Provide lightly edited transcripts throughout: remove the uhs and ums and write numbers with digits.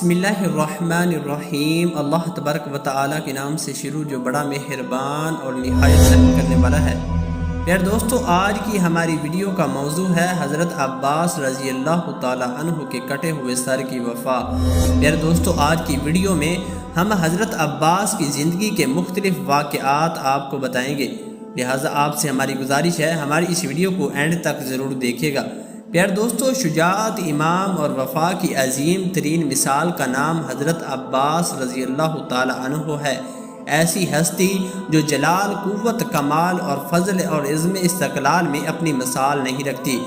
بسم اللہ الرحمن الرحیم۔ اللہ تبارک و تعالیٰ کے نام سے شروع جو بڑا مہربان اور نہایت رحم کرنے والا ہے۔ پیارے دوستو، آج کی ہماری ویڈیو کا موضوع ہے حضرت عباس رضی اللہ تعالیٰ عنہ کے کٹے ہوئے سر کی وفا۔ پیارے دوستو، آج کی ویڈیو میں ہم حضرت عباس کی زندگی کے مختلف واقعات آپ کو بتائیں گے، لہٰذا آپ سے ہماری گزارش ہے ہماری اس ویڈیو کو اینڈ تک ضرور دیکھیے گا۔ پیارے دوستو، شجاعت، امام اور وفا کی عظیم ترین مثال کا نام حضرت عباس رضی اللہ تعالی عنہ ہے۔ ایسی ہستی جو جلال، قوت، کمال اور فضل اور عزم استقلال میں اپنی مثال نہیں رکھتی۔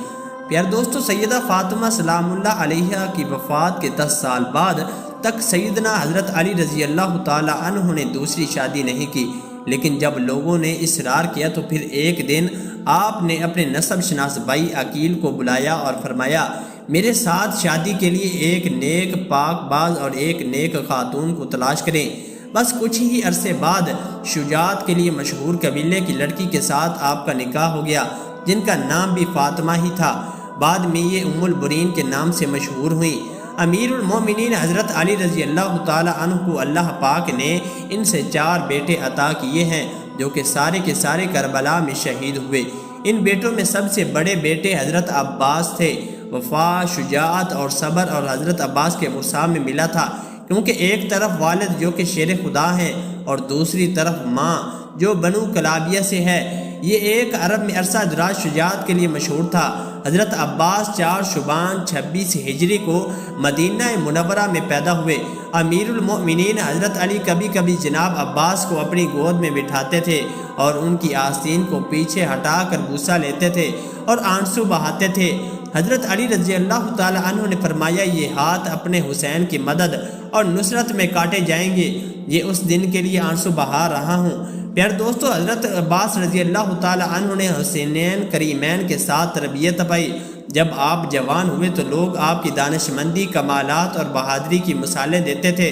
پیارے دوستو، سیدہ فاطمہ سلام اللہ علیہا کی وفات کے 10 سال بعد تک سیدنا حضرت علی رضی اللہ تعالی عنہ نے دوسری شادی نہیں کی، لیکن جب لوگوں نے اصرار کیا تو پھر ایک دن آپ نے اپنے نسب شناس بھائی عقیل کو بلایا اور فرمایا، میرے ساتھ شادی کے لیے ایک نیک پاک باز اور ایک نیک خاتون کو تلاش کریں۔ بس کچھ ہی عرصے بعد شجاعت کے لیے مشہور قبیلے کی لڑکی کے ساتھ آپ کا نکاح ہو گیا، جن کا نام بھی فاطمہ ہی تھا۔ بعد میں یہ ام البرین کے نام سے مشہور ہوئیں۔ امیر المومنین حضرت علی رضی اللہ تعالی عنہ کو اللہ پاک نے ان سے 4 بیٹے عطا کیے ہیں، جو کہ سارے کے سارے کربلا میں شہید ہوئے۔ ان بیٹوں میں سب سے بڑے بیٹے حضرت عباس تھے۔ وفا، شجاعت اور صبر اور حضرت عباس کے مرسام میں ملا تھا، کیونکہ ایک طرف والد جو کہ شیر خدا ہیں اور دوسری طرف ماں جو بنو کلابیہ سے ہے۔ یہ ایک عرب میں عرصہ دراز شجاعت کے لیے مشہور تھا۔ حضرت عباس 4 شعبان 26 ہجری کو مدینہ منورہ میں پیدا ہوئے۔ امیر المؤمنین حضرت علی کبھی کبھی جناب عباس کو اپنی گود میں بٹھاتے تھے اور ان کی آستین کو پیچھے ہٹا کر بوسہ لیتے تھے اور آنسو بہاتے تھے۔ حضرت علی رضی اللہ تعالی عنہ نے فرمایا، یہ ہاتھ اپنے حسین کی مدد اور نصرت میں کاٹے جائیں گے، یہ اس دن کے لیے آنسو بہا رہا ہوں۔ پیارے دوستو، حضرت عباس رضی اللہ تعالی عنہ نے حسینین کریمین کے ساتھ تربیت پائی۔ جب آپ جوان ہوئے تو لوگ آپ کی دانشمندی، کمالات اور بہادری کی مثالیں دیتے تھے۔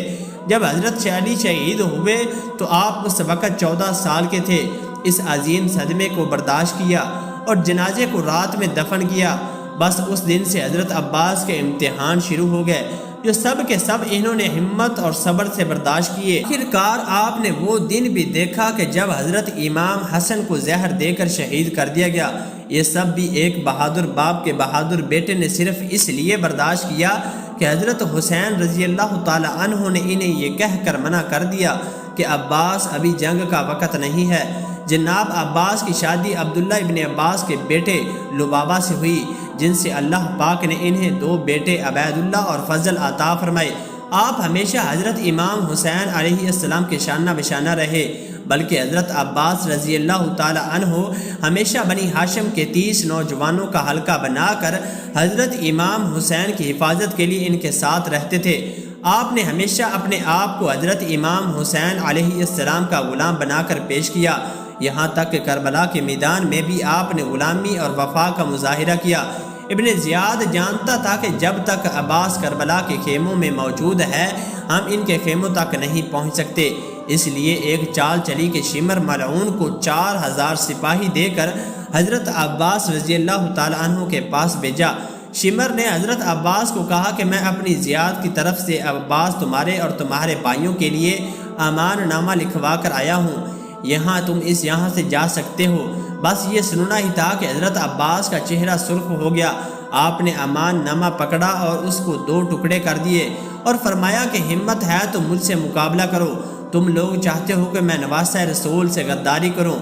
جب حضرت علی شہید ہوئے تو آپ اس وقت 14 سال کے تھے۔ اس عظیم صدمے کو برداشت کیا اور جنازے کو رات میں دفن کیا۔ بس اس دن سے حضرت عباس کے امتحان شروع ہو گئے، جو سب کے سب انہوں نے ہمت اور صبر سے برداشت کیے۔ آخرکار آپ نے وہ دن بھی دیکھا کہ جب حضرت امام حسن کو زہر دے کر شہید کر دیا گیا۔ یہ سب بھی ایک بہادر باپ کے بہادر بیٹے نے صرف اس لیے برداشت کیا کہ حضرت حسین رضی اللہ تعالی عنہ نے انہیں یہ کہہ کر منع کر دیا کہ عباس ابھی جنگ کا وقت نہیں ہے۔ جناب عباس کی شادی عبداللہ ابن عباس کے بیٹے لبابہ سے ہوئی، جن سے اللہ پاک نے انہیں 2 بیٹے عبید اللہ اور فضل عطا فرمائے۔ آپ ہمیشہ حضرت امام حسین علیہ السلام کے شانہ بشانہ رہے، بلکہ حضرت عباس رضی اللہ تعالی عنہ ہمیشہ بنی ہاشم کے 30 نوجوانوں کا حلقہ بنا کر حضرت امام حسین کی حفاظت کے لیے ان کے ساتھ رہتے تھے۔ آپ نے ہمیشہ اپنے آپ کو حضرت امام حسین علیہ السلام کا غلام بنا کر پیش کیا، یہاں تک کہ کربلا کے میدان میں بھی آپ نے غلامی اور وفا کا مظاہرہ کیا۔ ابن زیاد جانتا تھا کہ جب تک عباس کربلا کے خیموں میں موجود ہے، ہم ان کے خیموں تک نہیں پہنچ سکتے۔ اس لیے ایک چال چلی کہ شمر ملعون کو 4000 سپاہی دے کر حضرت عباس رضی اللہ تعالی عنہ کے پاس بھیجا۔ شمر نے حضرت عباس کو کہا کہ میں اپنی زیاد کی طرف سے عباس تمہارے اور تمہارے بھائیوں کے لیے امان نامہ لکھوا کر آیا ہوں، تم یہاں سے جا سکتے ہو۔ بس یہ سننا ہی تھا کہ حضرت عباس کا چہرہ سرخ ہو گیا۔ آپ نے امان نامہ پکڑا اور اس کو 2 ٹکڑے کر دیے اور فرمایا کہ ہمت ہے تو مجھ سے مقابلہ کرو، تم لوگ چاہتے ہو کہ میں نواسہ رسول سے غداری کروں۔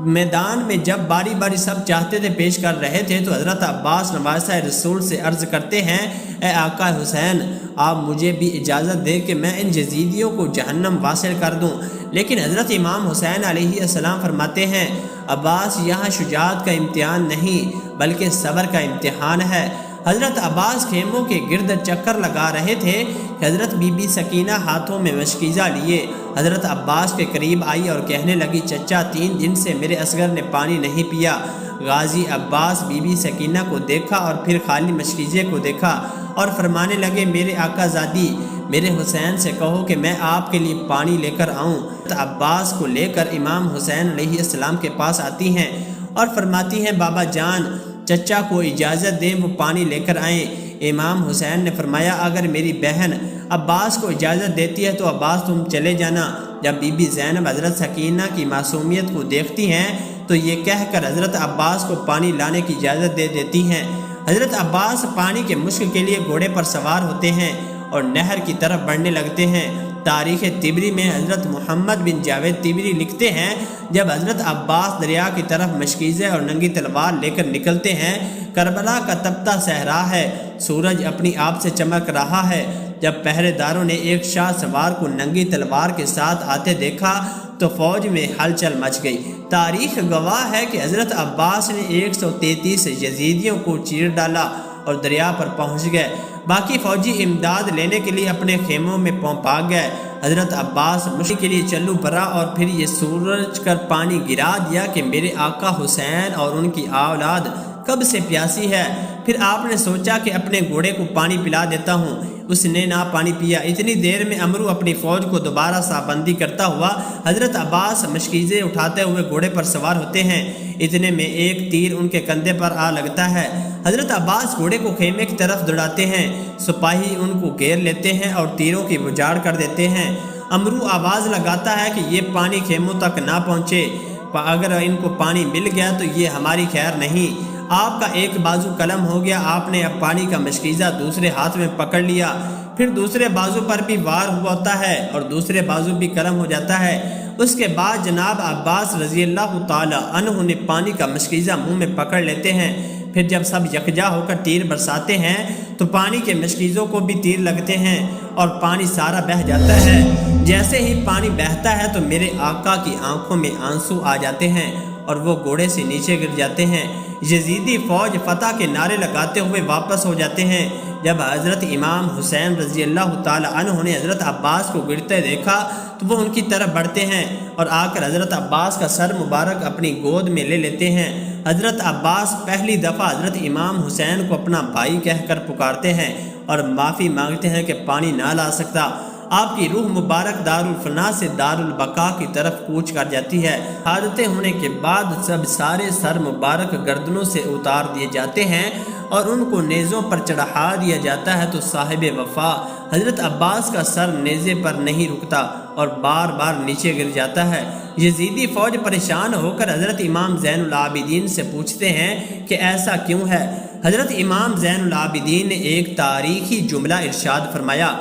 میدان میں جب باری باری سب چاہتے تھے پیش کر رہے تھے تو حضرت عباس نواسہ رسول سے عرض کرتے ہیں، اے آقا حسین، آپ مجھے بھی اجازت دے کہ میں ان یزیدیوں کو جہنم واصل کر دوں۔ لیکن حضرت امام حسین علیہ السلام فرماتے ہیں، عباس، یہاں شجاعت کا امتحان نہیں بلکہ صبر کا امتحان ہے۔ حضرت عباس خیموں کے گرد چکر لگا رہے تھے کہ حضرت بی بی سکینہ ہاتھوں میں مشکیزہ لیے حضرت عباس کے قریب آئی اور کہنے لگی، چچا، 3 دن سے میرے اصغر نے پانی نہیں پیا۔ غازی عباس بی بی سکینہ کو دیکھا اور پھر خالی مشکیزے کو دیکھا اور فرمانے لگے، میرے آقا زادی، میرے حسین سے کہو کہ میں آپ کے لیے پانی لے کر آؤں۔ عباس کو لے کر امام حسین علیہ السلام کے پاس آتی ہیں اور فرماتی ہیں، بابا جان، چچا کو اجازت دیں وہ پانی لے کر آئیں۔ امام حسین نے فرمایا، اگر میری بہن عباس کو اجازت دیتی ہے تو عباس تم چلے جانا۔ جب بی بی زینب حضرت سکینہ کی معصومیت کو دیکھتی ہیں تو یہ کہہ کر حضرت عباس کو پانی لانے کی اجازت دے دیتی ہیں۔ حضرت عباس پانی کے مشق کے لیے گھوڑے پر سوار ہوتے ہیں اور نہر کی طرف بڑھنے لگتے ہیں۔ تاریخ طبری میں حضرت محمد بن جاوید طبری لکھتے ہیں جب حضرت عباس دریا کی طرف مشکیزے اور ننگی تلوار لے کر نکلتے ہیں، کربلا کا تپتا صحرا ہے، سورج اپنی آپ سے چمک رہا ہے۔ جب پہرے داروں نے ایک شاہ سوار کو ننگی تلوار کے ساتھ آتے دیکھا تو فوج میں ہلچل مچ گئی۔ تاریخ گواہ ہے کہ حضرت عباس نے 133 یزیدیوں کو چیر ڈالا اور دریا پر پہنچ گئے۔ باقی فوجی امداد لینے کے لیے اپنے خیموں میں پا گئے۔ حضرت عباس مشق کے لیے چلو برا اور پھر یہ سورج کر پانی گرا دیا کہ میرے آقا حسین اور ان کی اولاد کب سے پیاسی ہے۔ پھر آپ نے سوچا کہ اپنے گھوڑے کو پانی پلا دیتا ہوں، اس نے نہ پانی پیا۔ اتنی دیر میں امرو اپنی فوج کو دوبارہ صاف بندی کرتا ہوا حضرت عباس مشکیزیں اٹھاتے ہوئے گھوڑے پر سوار ہوتے ہیں۔ اتنے میں ایک تیر ان کے کندھے پر آ لگتا ہے۔ حضرت عباس گھوڑے کو خیمے کی طرف دوڑاتے ہیں، سپاہی ان کو گھیر لیتے ہیں اور تیروں کی بجھاڑ کر دیتے ہیں۔ امرو آواز لگاتا ہے کہ یہ پانی خیموں تک نہ پہنچے، اگر ان کو پانی مل گیا تو یہ ہماری خیر نہیں۔ آپ کا ایک بازو قلم ہو گیا، آپ نے اب پانی کا مشکیزہ دوسرے ہاتھ میں پکڑ لیا، پھر دوسرے بازو پر بھی وار ہوتا ہے اور دوسرے بازو بھی قلم ہو جاتا ہے۔ اس کے بعد جناب عباس رضی اللہ تعالی عنہ نے پانی کا مشکیزہ منہ میں پکڑ لیتے ہیں۔ پھر جب سب یکجا ہو کر تیر برساتے ہیں تو پانی کے مشکیزوں کو بھی تیر لگتے ہیں اور پانی سارا بہہ جاتا ہے۔ جیسے ہی پانی بہتا ہے تو میرے آقا کی آنکھوں میں آنسو آ جاتے ہیں اور وہ گھوڑے سے نیچے گر جاتے ہیں۔ یزیدی فوج فتح کے نعرے لگاتے ہوئے واپس ہو جاتے ہیں۔ جب حضرت امام حسین رضی اللہ تعالی عنہ نے حضرت عباس کو گرتے دیکھا تو وہ ان کی طرف بڑھتے ہیں اور آ کر حضرت عباس کا سر مبارک اپنی گود میں لے لیتے ہیں۔ حضرت عباس پہلی دفعہ حضرت امام حسین کو اپنا بھائی کہہ کر پکارتے ہیں اور معافی مانگتے ہیں کہ پانی نہ لا سکتا۔ آپ کی روح مبارک دارالفنا سے دارالبقا کی طرف کوچ کر جاتی ہے۔ حادثے ہونے کے بعد سارے سر مبارک گردنوں سے اتار دیے جاتے ہیں اور ان کو نیزوں پر چڑھا دیا جاتا ہے تو صاحب وفا حضرت عباس کا سر نیزے پر نہیں رکتا اور بار بار نیچے گر جاتا ہے۔ یزیدی فوج پریشان ہو کر حضرت امام زین العابدین سے پوچھتے ہیں کہ ایسا کیوں ہے۔ حضرت امام زین العابدین نے ایک تاریخی جملہ ارشاد فرمایا۔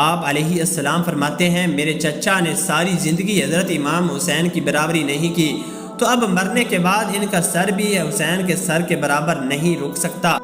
آپ علیہ السلام فرماتے ہیں میرے چچا نے ساری زندگی حضرت امام حسین کی برابری نہیں کی، تو اب مرنے کے بعد ان کا سر بھی حسین کے سر کے برابر نہیں رک سکتا۔